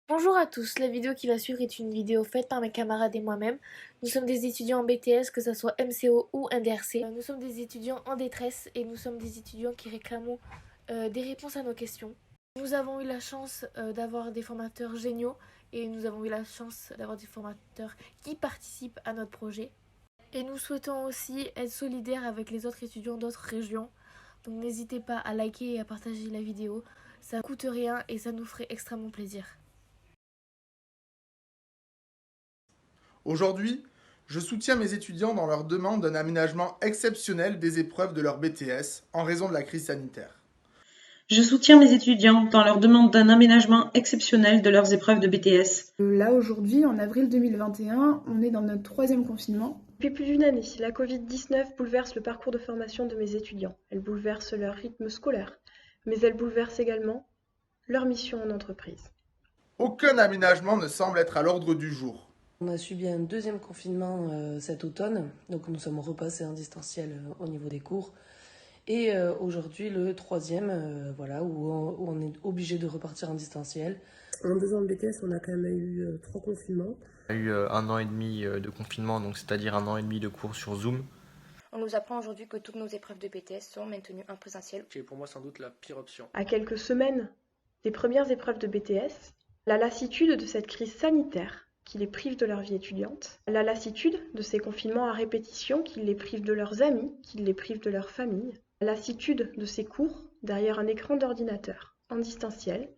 Bonjour à tous, la vidéo qui va suivre est une vidéo faite par mes camarades et moi-même. Nous sommes des étudiants en BTS, que ce soit MCO ou NDRC. Nous sommes des étudiants en détresse et nous sommes des étudiants qui réclamons des réponses à nos questions. Nous avons eu la chance d'avoir des formateurs géniaux et nous avons eu la chance d'avoir des formateurs qui participent à notre projet. Et nous souhaitons aussi être solidaires avec les autres étudiants d'autres régions. Donc n'hésitez pas à liker et à partager la vidéo. Ça ne coûte rien et ça nous ferait extrêmement plaisir. Aujourd'hui, je soutiens mes étudiants dans leur demande d'un aménagement exceptionnel des épreuves de leur BTS en raison de la crise sanitaire. Je soutiens mes étudiants dans leur demande d'un aménagement exceptionnel de leurs épreuves de BTS. Là, aujourd'hui, en avril 2021, on est dans notre 3e confinement. Depuis plus d'une année, la Covid-19 bouleverse le parcours de formation de mes étudiants. Elle bouleverse leur rythme scolaire, mais elle bouleverse également leur mission en entreprise. Aucun aménagement ne semble être à l'ordre du jour. On a subi un deuxième confinement cet automne, donc nous sommes repassés en distanciel au niveau des cours. Et aujourd'hui, le troisième, où on est obligé de repartir en distanciel. En 2 ans de BTS, on a quand même eu 3 confinements. On a eu 1 an et demi de confinement, donc c'est-à-dire 1 an et demi de cours sur Zoom. On nous apprend aujourd'hui que toutes nos épreuves de BTS sont maintenues en présentiel. C'est pour moi sans doute la pire option. À quelques semaines des premières épreuves de BTS, la lassitude de cette crise sanitaire qui les prive de leur vie étudiante, la lassitude de ces confinements à répétition qui les privent de leurs amis, qui les privent de leur famille, la lassitude de ces cours derrière un écran d'ordinateur en distanciel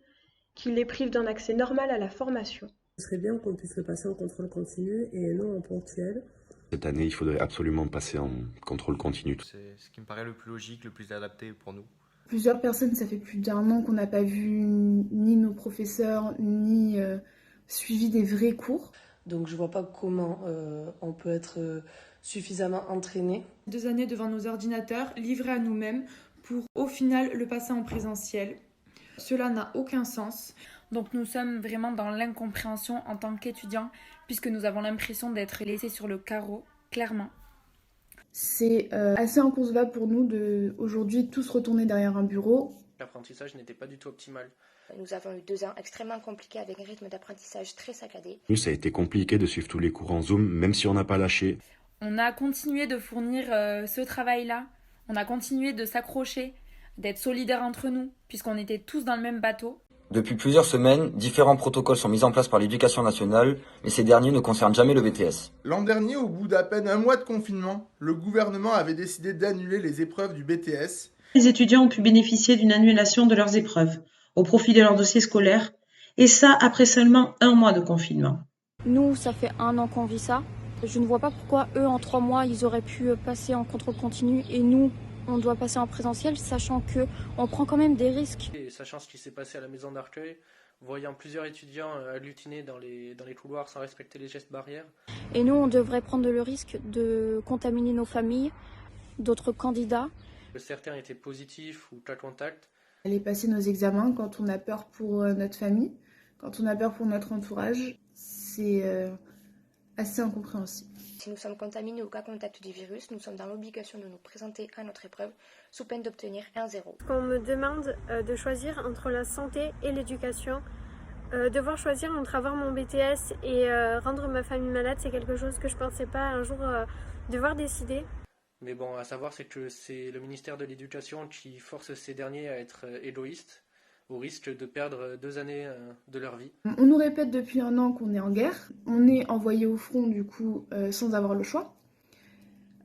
qui les prive d'un accès normal à la formation. Ce serait bien qu'on puisse le passer en contrôle continu et non en ponctuel. Cette année, il faudrait absolument passer en contrôle continu. C'est ce qui me paraît le plus logique, le plus adapté pour nous. Plusieurs personnes, ça fait plus d'1 an qu'on n'a pas vu ni nos professeurs, ni suivi des vrais cours. Donc je vois pas comment on peut être suffisamment entraîné. 2 années devant nos ordinateurs, livrés à nous-mêmes, pour au final le passer en présentiel. Cela n'a aucun sens. Donc nous sommes vraiment dans l'incompréhension en tant qu'étudiants, puisque nous avons l'impression d'être laissés sur le carreau, clairement. C'est assez inconcevable pour nous de aujourd'hui tous retourner derrière un bureau. L'apprentissage n'était pas du tout optimal. Nous avons eu 2 ans extrêmement compliqués avec un rythme d'apprentissage très saccadé. Nous, ça a été compliqué de suivre tous les cours en Zoom, même si on n'a pas lâché. On a continué de fournir ce travail-là, on a continué de s'accrocher, d'être solidaires entre nous, puisqu'on était tous dans le même bateau. Depuis plusieurs semaines, différents protocoles sont mis en place par l'Éducation nationale, mais ces derniers ne concernent jamais le BTS. L'an dernier, au bout d'à peine 1 mois de confinement, le gouvernement avait décidé d'annuler les épreuves du BTS. Les étudiants ont pu bénéficier d'une annulation de leurs épreuves, au profit de leur dossier scolaire, et ça après seulement 1 mois de confinement. Nous, ça fait 1 an qu'on vit ça. Je ne vois pas pourquoi eux, en 3 mois, ils auraient pu passer en contrôle continu et nous, on doit passer en présentiel, sachant qu'on prend quand même des risques. Et sachant ce qui s'est passé à la maison d'Arcueil, voyant plusieurs étudiants agglutinés dans les couloirs sans respecter les gestes barrières. Et nous, on devrait prendre le risque de contaminer nos familles, d'autres candidats. Certains étaient positifs ou cas contact. Aller passer nos examens quand on a peur pour notre famille, quand on a peur pour notre entourage, c'est assez incompréhensible. Si nous sommes contaminés au cas contact du virus, nous sommes dans l'obligation de nous présenter à notre épreuve sous peine d'obtenir un 0. On me demande de choisir entre la santé et l'éducation. Devoir choisir entre avoir mon BTS et rendre ma famille malade, c'est quelque chose que je ne pensais pas un jour devoir décider. Mais bon, à savoir, c'est que c'est le ministère de l'Éducation qui force ces derniers à être égoïstes, au risque de perdre 2 années de leur vie. On nous répète depuis 1 an qu'on est en guerre. On est envoyé au front, du coup, sans avoir le choix.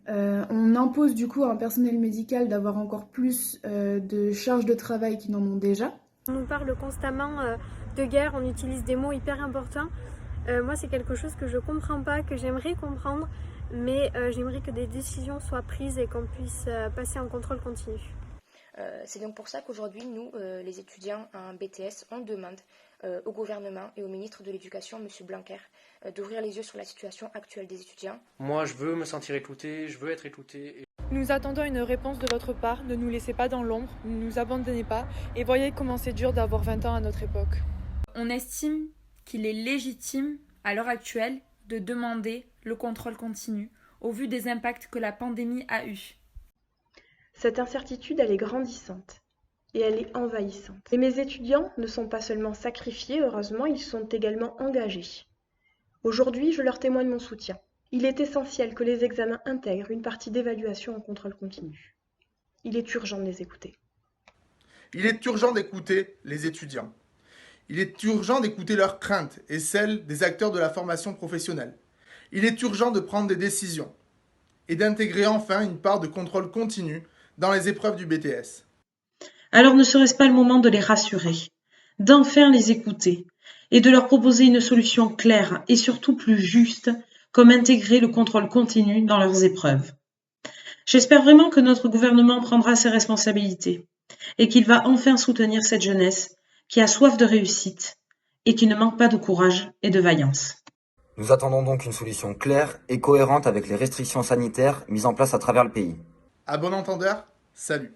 On impose, du coup, à un personnel médical d'avoir encore plus de charges de travail qu'ils n'en ont déjà. On nous parle constamment de guerre, on utilise des mots hyper importants. Moi, c'est quelque chose que je comprends pas, que j'aimerais comprendre, mais j'aimerais que des décisions soient prises et qu'on puisse passer en contrôle continu. C'est donc pour ça qu'aujourd'hui, nous, les étudiants en BTS, on demande au gouvernement et au ministre de l'Éducation, M. Blanquer, d'ouvrir les yeux sur la situation actuelle des étudiants. Moi, je veux me sentir écouté, je veux être écouté. Nous attendons une réponse de votre part, ne nous laissez pas dans l'ombre, ne nous abandonnez pas, et voyez comment c'est dur d'avoir 20 ans à notre époque. On estime qu'il est légitime, à l'heure actuelle, de demander le contrôle continu, au vu des impacts que la pandémie a eus. Cette incertitude, elle est grandissante. et elle est envahissante. Et mes étudiants ne sont pas seulement sacrifiés, heureusement, ils sont également engagés. Aujourd'hui, je leur témoigne mon soutien. Il est essentiel que les examens intègrent une partie d'évaluation en contrôle continu. Il est urgent de les écouter. Il est urgent d'écouter les étudiants. Il est urgent d'écouter leurs craintes et celles des acteurs de la formation professionnelle. Il est urgent de prendre des décisions et d'intégrer enfin une part de contrôle continu dans les épreuves du BTS. Alors ne serait-ce pas le moment de les rassurer, d'enfin les écouter et de leur proposer une solution claire et surtout plus juste, comme intégrer le contrôle continu dans leurs épreuves. J'espère vraiment que notre gouvernement prendra ses responsabilités et qu'il va enfin soutenir cette jeunesse qui a soif de réussite et qui ne manque pas de courage et de vaillance. Nous attendons donc une solution claire et cohérente avec les restrictions sanitaires mises en place à travers le pays. À bon entendeur, salut.